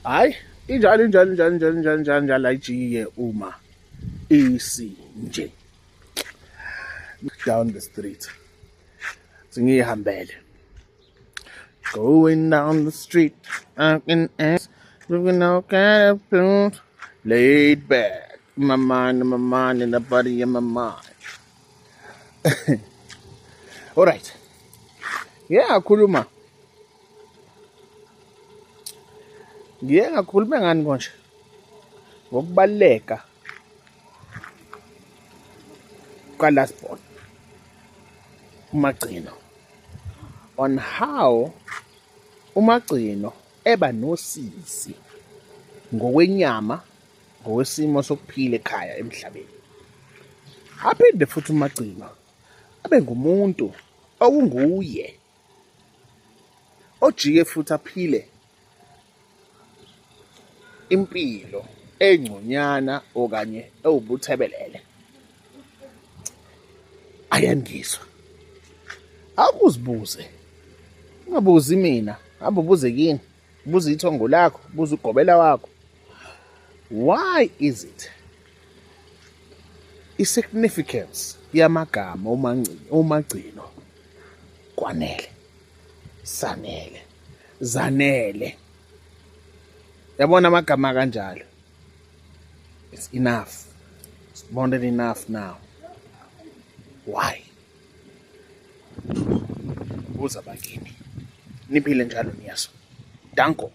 Hayi, injalo ayijiye uma isinje down the street. Singihambele. Going down the street, I can ask, looking all kind of food, laid back, in my mind, in the body, in my mind. All right. Yeah, khuluma. Ngike ngakhuluma ngani konje? Ngokubaleka last born umagcino, on how umagcino eba nosisi ngokwenyama, ngokwesimo sokuphila ekhaya emhlabeni. Aphinde futhi umagcino abe ngumuntu okunguye ojike futhi aphile impilo engconyana okanye ewubuthebelele. Ayangizwa. Akuzibuze. Ungabuzi mina, hamba ubuze kini. Buza ithongo lakho, buza ugobela wakho. Why is it i-significance yamagama umagcino kwanele, sanele, zanele? Yabona amagama kanjalo. It's enough. It's more than enough now. Why? Buza bakini. Niphile njalo niyaso. Danko.